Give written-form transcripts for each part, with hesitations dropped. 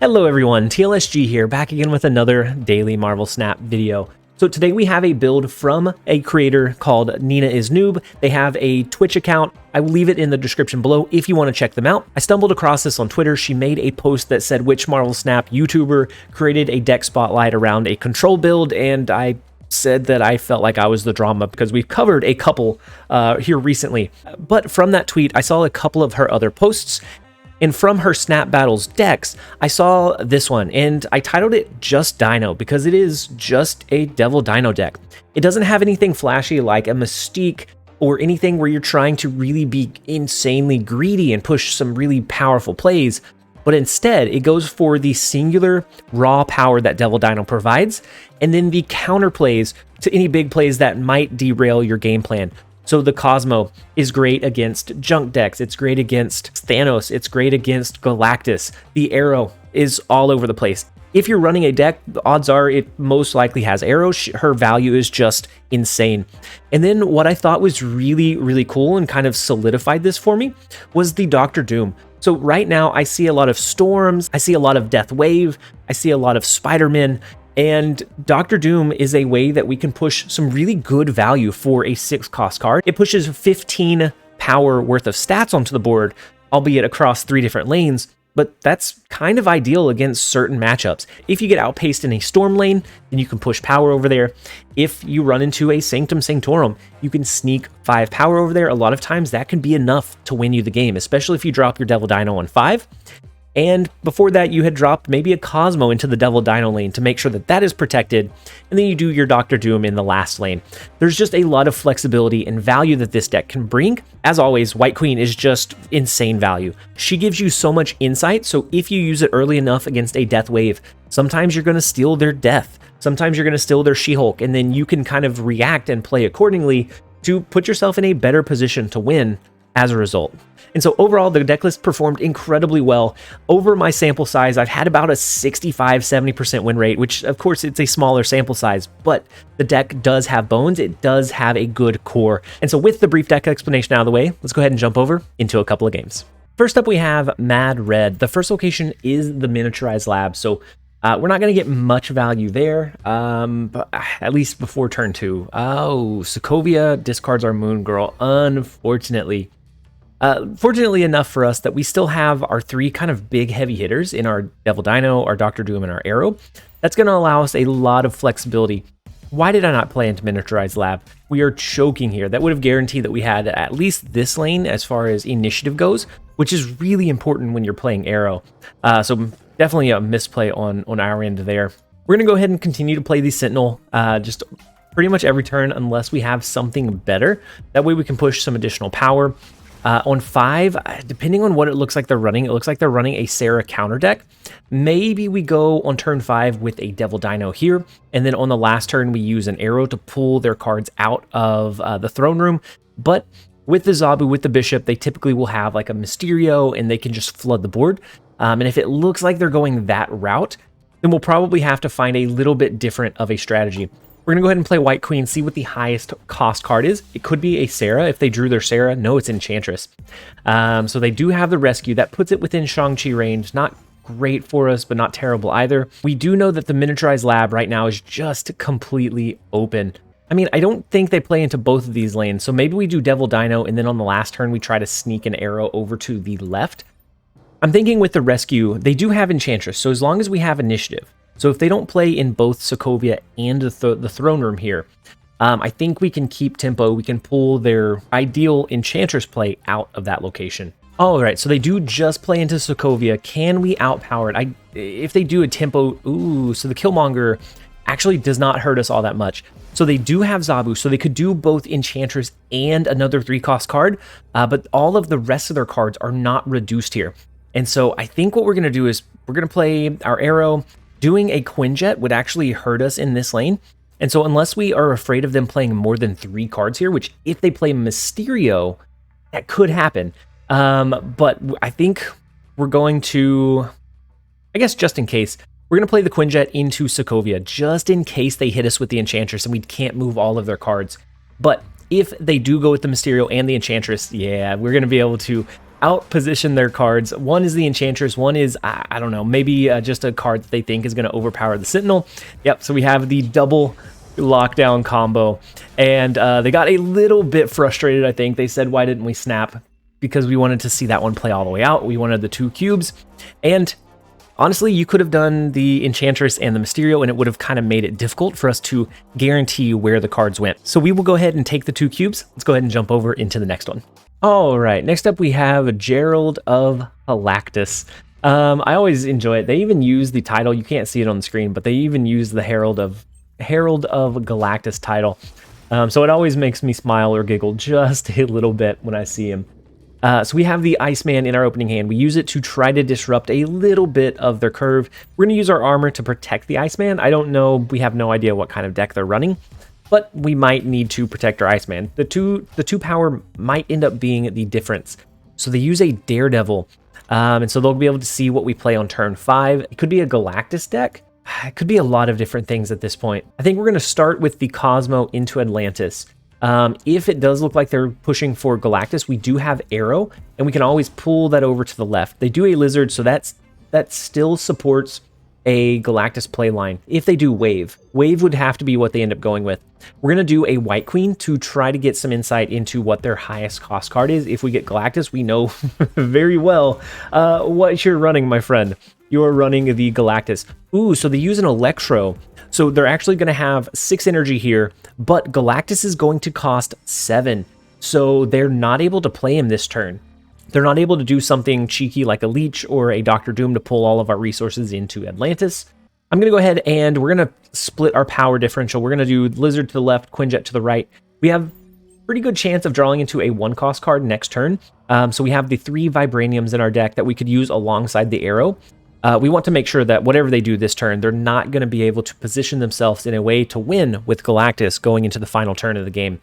Hello everyone, TLSG here, back again with another daily Marvel Snap video. So today we have a build from a creator called Nina is Noob. They have a Twitch account. I will leave it in the description below if you want to check them out. I stumbled across this on Twitter. She made a post that said which Marvel Snap YouTuber created a deck spotlight around a control build, and I said that I felt like I was the drama because we've covered a couple here recently. But from that tweet, I saw a couple of her other posts. And from her Snap Battles decks, I saw this one, and I titled it Just Dino because it is just a Devil Dino deck. It doesn't have anything flashy like a Mystique or anything where you're trying to really be insanely greedy and push some really powerful plays, but instead it goes for the singular raw power that Devil Dino provides, and then the counter plays to any big plays that might derail your game plan. So the Cosmo is great against junk decks, it's great against Thanos, it's great against Galactus. The Arrow is all over the place. If you're running a deck, the odds are it most likely has arrows. Her value is just insane. And then what I thought was really cool and kind of solidified this for me was the Dr. Doom. So right now I see a lot of Storms, I see a lot of Death Wave, I see a lot of Spider-Man, and Dr. Doom is a way that we can push some really good value for a 6-cost card. It pushes 15 power worth of stats onto the board, albeit across 3 different lanes, but that's kind of ideal against certain matchups. If you get outpaced in a Storm lane, then you can push power over there. If you run into a Sanctum Sanctorum, you can sneak 5 power over there. A lot of times that can be enough to win you the game, especially if you drop your Devil Dino on 5. And before that, you had dropped maybe a Cosmo into the Devil Dino lane to make sure that that is protected, and then you do your Dr. Doom in the last lane. There's just a lot of flexibility and value that this deck can bring. As always, White Queen is just insane value. She gives you so much insight, so if you use it early enough against a Death Wave, sometimes you're going to steal their Death, sometimes you're going to steal their She-Hulk, and then you can kind of react and play accordingly to put yourself in a better position to win as a result. And so overall, the deck list performed incredibly well. Over my sample size, I've had about a 65-70% win rate, which of course it's a smaller sample size, but the deck does have bones, it does have a good core. And so with the brief deck explanation out of the way, let's go ahead and jump over into a couple of games. First up, we have Mad Red. The first location is the miniaturized lab, so we're not going to get much value there, but at least before turn 2. Oh, Sokovia discards our Moon Girl, unfortunately. Fortunately enough for us that we still have our 3 kind of big heavy hitters in our Devil Dino, our Dr. Doom, and our Arrow. That's going to allow us a lot of flexibility. Why did I not play into Miniaturized Lab? We are choking here. That would have guaranteed that we had at least this lane as far as initiative goes, which is really important when you're playing Arrow. So definitely a misplay on our end there. We're going to go ahead and continue to play the Sentinel just pretty much every turn unless we have something better. That way we can push some additional power. On 5, depending on what it looks like they're running, it looks like they're running a Sarah counter deck. Maybe we go on turn 5 with a Devil Dino here, and then on the last turn we use an Arrow to pull their cards out of the throne room. But with the Zabu, with the Bishop, they typically will have like a Mysterio, and they can just flood the board. And if it looks like they're going that route, then we'll probably have to find a little bit different of a strategy. We're going to go ahead and play White Queen, see what the highest cost card is. It could be a Sarah if they drew their Sarah. No, it's Enchantress. So they do have the Rescue. That puts it within Shang-Chi range. Not great for us, but not terrible either. We do know that the Miniaturized Lab right now is just completely open. I mean, I don't think they play into both of these lanes, so maybe we do Devil Dino, and then on the last turn we try to sneak an Arrow over to the left. I'm thinking with the Rescue, they do have Enchantress, so as long as we have initiative, so if they don't play in both Sokovia and the throne room here, I think we can keep tempo. We can pull their ideal Enchantress play out of that location. All right, so they do just play into Sokovia. Can we outpower it? If they do a tempo, ooh, so the Killmonger actually does not hurt us all that much. So they do have Zabu, so they could do both Enchantress and another 3-cost card, but all of the rest of their cards are not reduced here. And so I think what we're going to do is we're going to play our Arrow. Doing a Quinjet would actually hurt us in this lane. And so unless we are afraid of them playing more than 3 cards here, which if they play Mysterio, that could happen. But I think we're going to, I guess just in case, we're going to play the Quinjet into Sokovia, just in case they hit us with the Enchantress and we can't move all of their cards. But if they do go with the Mysterio and the Enchantress, yeah, we're going to be able to out position their cards. One is the Enchantress, one is, I don't know, maybe just a card that they think is going to overpower the Sentinel. Yep, so we have the double lockdown combo, and they got a little bit frustrated, I think. They said, why didn't we snap? Because we wanted to see that one play all the way out. We wanted the 2 cubes, and honestly, you could have done the Enchantress and the Mysterio, and it would have kind of made it difficult for us to guarantee where the cards went. So we will go ahead and take the 2 cubes. Let's go ahead and jump over into the next one. All right, next up we have Gerald of Galactus. I always enjoy it. They even use the title. You can't see it on the screen, but they even use the Herald of Galactus title. So it always makes me smile or giggle just a little bit when I see him. So we have the Iceman in our opening hand. We use it to try to disrupt a little bit of their curve. We're going to use our armor to protect the Iceman. I don't know. We have no idea what kind of deck they're running, but we might need to protect our Iceman. The two power might end up being the difference. So they use a Daredevil, and so they'll be able to see what we play on turn 5. It could be a Galactus deck. It could be a lot of different things at this point. I think we're going to start with the Cosmo into Atlantis. If it does look like they're pushing for Galactus, we do have Arrow, and we can always pull that over to the left. They do a Lizard, so that still supports a Galactus play line. If they do Wave would have to be what they end up going with. We're going to do a White Queen to try to get some insight into what their highest cost card is. If we get Galactus, we know very well what you're running, my friend. You're running the Galactus. Ooh, so they use an Electro. So they're actually going to have 6 energy here, but Galactus is going to cost 7. So they're not able to play him this turn. They're not able to do something cheeky like a Leech or a Dr. Doom to pull all of our resources into Atlantis. I'm going to go ahead and we're going to split our power differential. We're going to do Lizard to the left, Quinjet to the right. We have pretty good chance of drawing into a 1-cost card next turn. So we have the 3 Vibraniums in our deck that we could use alongside the Arrow. We want to make sure that whatever they do this turn, they're not going to be able to position themselves in a way to win with Galactus going into the final turn of the game.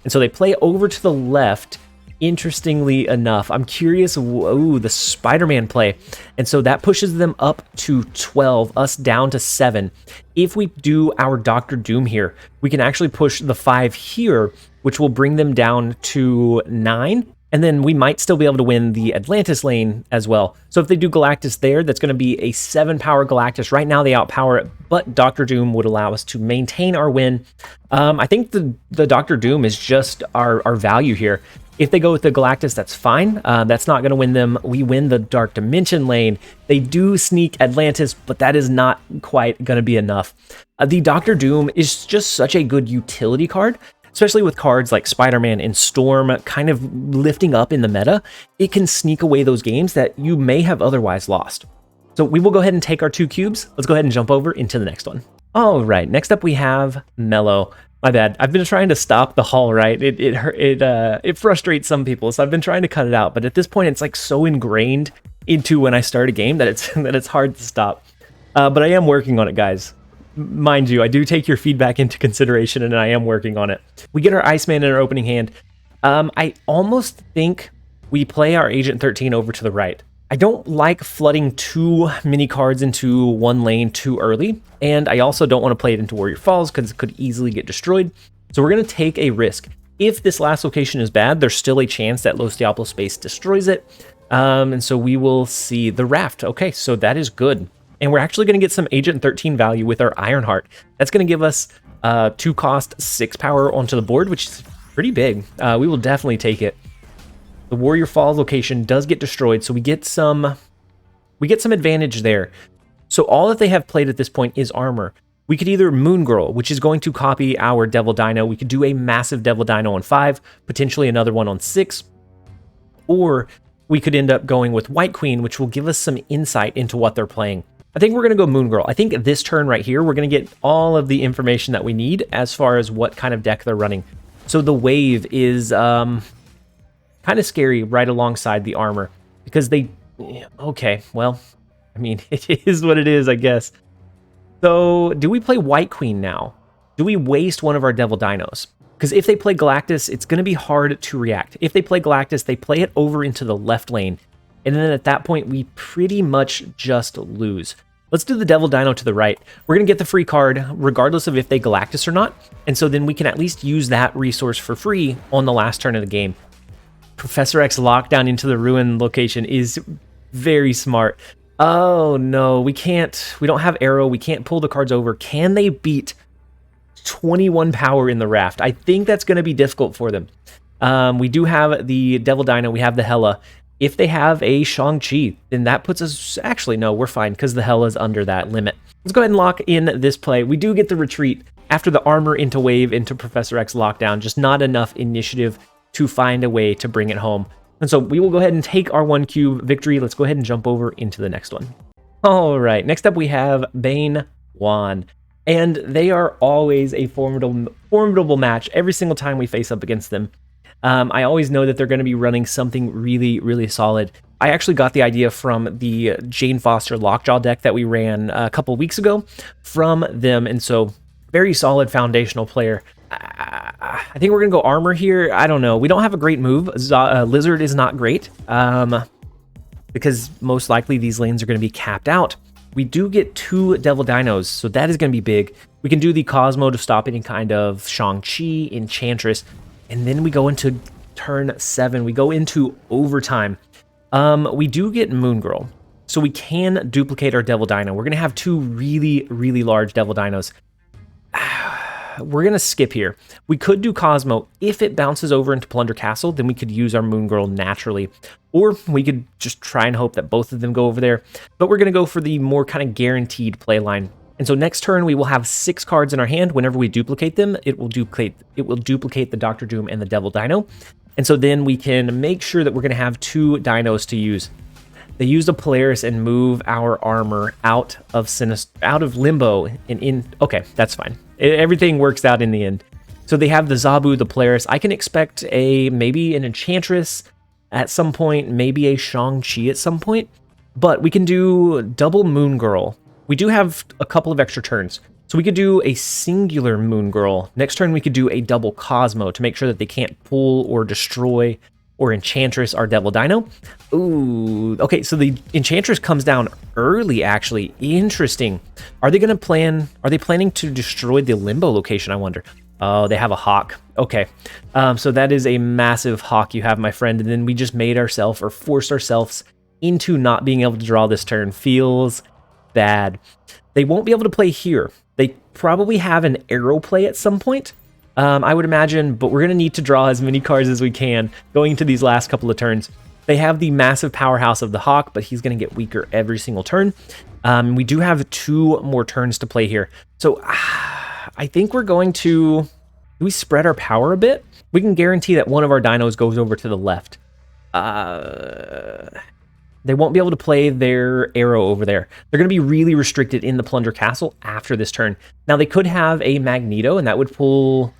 And so they play over to the left. Interestingly enough, I'm curious, the Spider-Man play. And so that pushes them up to 12, us down to 7. If we do our Dr. Doom here, we can actually push the 5 here, which will bring them down to 9. And then we might still be able to win the Atlantis lane as well. So if they do Galactus there, that's going to be a 7-power Galactus. Right now they outpower it, but Dr. Doom would allow us to maintain our win. I think the Dr. Doom is just our value here. If they go with the Galactus, that's fine. That's not going to win them. We win the Dark Dimension lane. They do sneak Atlantis, but that is not quite going to be enough. The Dr. Doom is just such a good utility card. Especially with cards like Spider-Man and Storm kind of lifting up in the meta, it can sneak away those games that you may have otherwise lost. So we will go ahead and take our 2 cubes. Let's go ahead and jump over into the next one. All right, next up we have Mellow. My bad. I've been trying to stop the haul, right? It frustrates some people, so I've been trying to cut it out. But at this point, it's like so ingrained into when I start a game that it's hard to stop. But I am working on it, guys. Mind you, I do take your feedback into consideration, and I am working on it. We get our Iceman in our opening hand. I almost think we play our Agent 13 over to the right. I don't like flooding too many cards into one lane too early, and I also don't want to play it into Warrior Falls because it could easily get destroyed. So we're going to take a risk. If this last location is bad, there's still a chance that Los Diablos Space destroys it. And so we will see the Raft. Okay, so that is good. And we're actually going to get some Agent 13 value with our Ironheart. That's going to give us 2 cost, 6 power onto the board, which is pretty big. We will definitely take it. The Warrior Falls location does get destroyed, so we get some advantage there. So all that they have played at this point is armor. We could either Moon Girl, which is going to copy our Devil Dino. We could do a massive Devil Dino on 5, potentially another one on 6. Or we could end up going with White Queen, which will give us some insight into what they're playing. I think we're going to go Moon Girl. I think this turn right here, we're going to get all of the information that we need as far as what kind of deck they're running. So the Wave is kind of scary right alongside the armor because they... Okay, well, I mean, it is what it is, I guess. So do we play White Queen now? Do we waste one of our Devil Dinos? Because if they play Galactus, it's going to be hard to react. If they play Galactus, they play it over into the left lane. And then at that point, we pretty much just lose. Let's do the Devil Dino to the right. We're going to get the free card regardless of if they Galactus or not. And so then we can at least use that resource for free on the last turn of the game. Professor X lockdown into the ruin location is very smart. Oh no, we can't. We don't have arrow. We can't pull the cards over. Can they beat 21 power in the raft? I think that's going to be difficult for them. We do have the Devil Dino. We have the Hela. If they have a Shang-Chi, then that puts us... Actually, no, we're fine because the Hela's under that limit. Let's go ahead and lock in this play. We do get the retreat after the armor into wave into Professor X lockdown. Just not enough initiative to find a way to bring it home. And so we will go ahead and take our 1 cube victory. Let's go ahead and jump over into the next one. All right, next up we have Bane Juan. And they are always a formidable match every single time we face up against them. I always know that they're going to be running something really, really solid. I actually got the idea from the Jane Foster Lockjaw deck that we ran a couple weeks ago from them, and so very solid foundational player. I think we're going to go armor here. I don't know. We don't have a great move. Lizard is not great because most likely these lanes are going to be capped out. We do get 2 Devil Dinos, so that is going to be big. We can do the Cosmo to stop any kind of Shang-Chi, Enchantress, and then we go into turn 7. We go into overtime. We do get Moon Girl, so we can duplicate our Devil Dino. We're going to have 2 really, really large Devil Dinos. We're going to skip here. We could do Cosmo. If it bounces over into Plunder Castle, then we could use our Moon Girl naturally. Or we could just try and hope that both of them go over there. But we're going to go for the more kind of guaranteed play line. And so next turn, we will have 6 cards in our hand. Whenever we duplicate them, it will duplicate the Dr. Doom and the Devil Dino. And so then we can make sure that we're going to have 2 dinos to use. They use the Polaris and move our armor out of limbo and in. Okay, that's fine. Everything works out in the end. So they have the Zabu, the Polaris. I can expect maybe an Enchantress at some point, maybe a Shang-Chi at some point. But we can do double Moon Girl. We do have a couple of extra turns. So we could do a singular Moon Girl. Next turn we could do a double Cosmo to make sure that they can't pull or destroy or Enchantress our Devil Dino. Ooh, okay, so the Enchantress comes down early, actually. Interesting. Are they planning to destroy the Limbo location, I wonder? Oh, they have a Hawk. Okay, so that is a massive Hawk you have, my friend, and then we just made ourselves, or forced ourselves into not being able to draw this turn. Feels bad. They won't be able to play here. They probably have an arrow play at some point, I would imagine, but we're going to need to draw as many cards as we can going into these last couple of turns. They have the massive powerhouse of the Hawk, but he's going to get weaker every single turn. We do have 2 more turns to play here. So I think we're going to... Do we spread our power a bit? We can guarantee that one of our dinos goes over to the left. They won't be able to play their arrow over there. They're going to be really restricted in the Plunder Castle after this turn. Now, they could have a Magneto, and that would pull...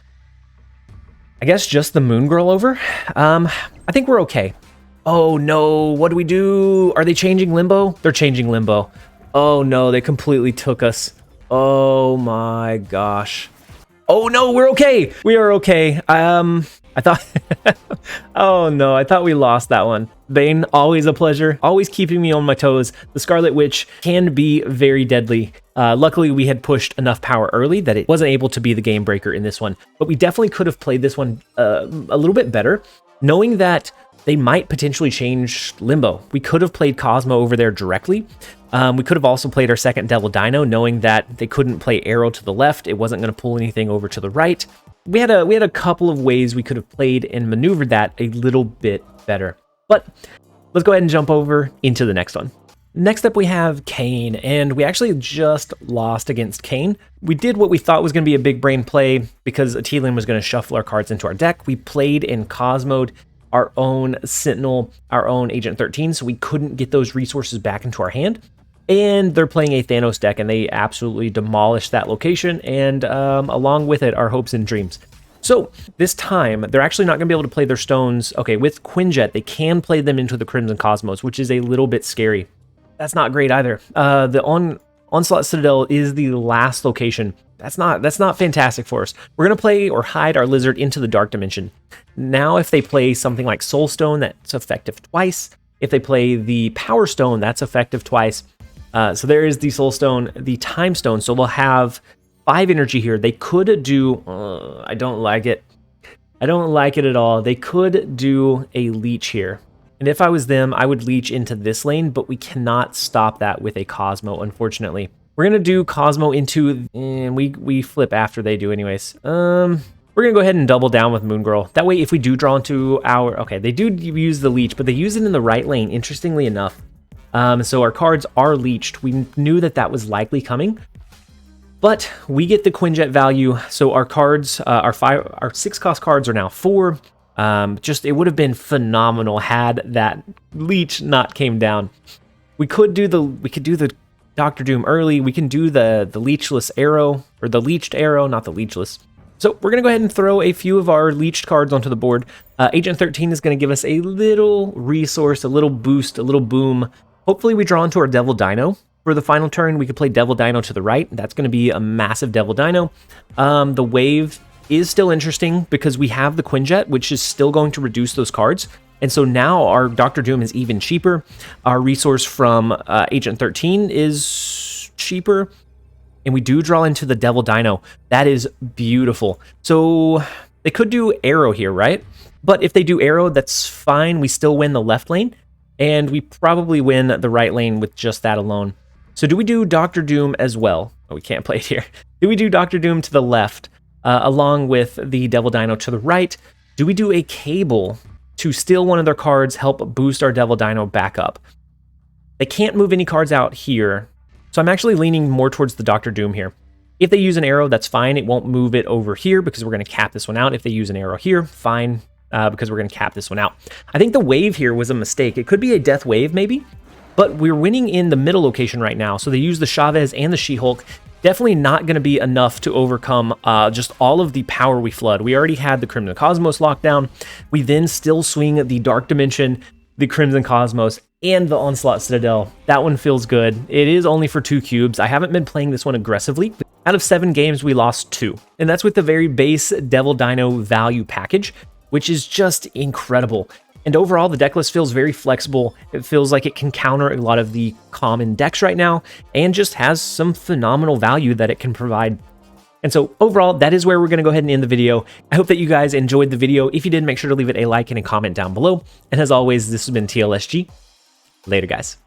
I guess just the Moon Girl over. I think we're okay. Oh no, what do we do? Are they changing Limbo? They're changing Limbo. Oh no, they completely took us. Oh my gosh. Oh no, we're okay. We are okay. I thought, oh no, I thought we lost that one. Bane, always a pleasure, always keeping me on my toes. The Scarlet Witch can be very deadly. Luckily, we had pushed enough power early that it wasn't able to be the game breaker in this one. But we definitely could have played this one a little bit better, knowing that they might potentially change Limbo. We could have played Cosmo over there directly. We could have also played our second Devil Dino, knowing that they couldn't play Arrow to the left. It wasn't going to pull anything over to the right. We had a couple of ways we could have played and maneuvered that a little bit better. But let's go ahead and jump over into the next one. Next up, we have Kane, and we actually just lost against Kane. We did what we thought was going to be a big brain play because Atilin was going to shuffle our cards into our deck. We played in Cosmoed our own Sentinel, our own Agent 13, so we couldn't get those resources back into our hand. And they're playing a Thanos deck, and they absolutely demolished that location, and along with it, our hopes and dreams. So this time, they're actually not going to be able to play their stones. Okay, with Quinjet, they can play them into the Crimson Cosmos, which is a little bit scary. That's not great either. The Onslaught Citadel is the last location. That's not fantastic for us. We're going to play or hide our Lizard into the Dark Dimension. Now, if they play something like Soulstone, that's effective twice. If they play the Power Stone, that's effective twice. So there is the Soulstone, the Time Stone. So we'll have 5 energy here. They could do... I don't like it. I don't like it at all. They could do a leech here. And if I was them, I would leech into this lane, but we cannot stop that with a Cosmo, unfortunately. We're going to do Cosmo into... and we flip after they do anyways. We're going to go ahead and double down with Moon Girl. That way, if we do draw into our... okay, they do use the leech, but they use it in the right lane, interestingly enough. So our cards are leeched. We knew that that was likely coming. But we get the Quinjet value, so our cards, our 6-cost cards are now 4. Just, it would have been phenomenal had that leech not came down. We could do the Dr. Doom early. We can do the leechless arrow, or the leeched arrow, not the leechless. So we're going to go ahead and throw a few of our leeched cards onto the board. Agent 13 is going to give us a little resource, a little boost, a little boom. Hopefully we draw into our Devil Dino. For the final turn, we could play Devil Dino to the right. That's going to be a massive Devil Dino. The wave is still interesting because we have the Quinjet, which is still going to reduce those cards. And so now our Dr. Doom is even cheaper. Our resource from Agent 13 is cheaper. And we do draw into the Devil Dino. That is beautiful. So they could do Arrow here, right? But if they do Arrow, that's fine. We still win the left lane. And we probably win the right lane with just that alone. So do we do Dr. Doom as well? Oh, we can't play it here. Do we do Dr. Doom to the left along with the Devil Dino to the right? Do we do a Cable to steal one of their cards, help boost our Devil Dino back up? They can't move any cards out here. So I'm actually leaning more towards the Dr. Doom here. If they use an arrow, that's fine. It won't move it over here because we're going to cap this one out. If they use an arrow here, fine, because we're going to cap this one out. I think the wave here was a mistake. It could be a death wave maybe. But we're winning in the middle location right now. So they use the Chavez and the She-Hulk. Definitely not going to be enough to overcome just all of the power we flood. We already had the Crimson Cosmos locked down. We then still swing the Dark Dimension, the Crimson Cosmos, and the Onslaught Citadel. That one feels good. It is only for 2 cubes. I haven't been playing this one aggressively. Out of 7 games, we lost 2. And that's with the very base Devil Dino value package, which is just incredible. And overall, the deck list feels very flexible. It feels like it can counter a lot of the common decks right now and just has some phenomenal value that it can provide. And so overall, that is where we're going to go ahead and end the video. I hope that you guys enjoyed the video. If you did, make sure to leave it a like and a comment down below. And as always, this has been TLSG. Later, guys.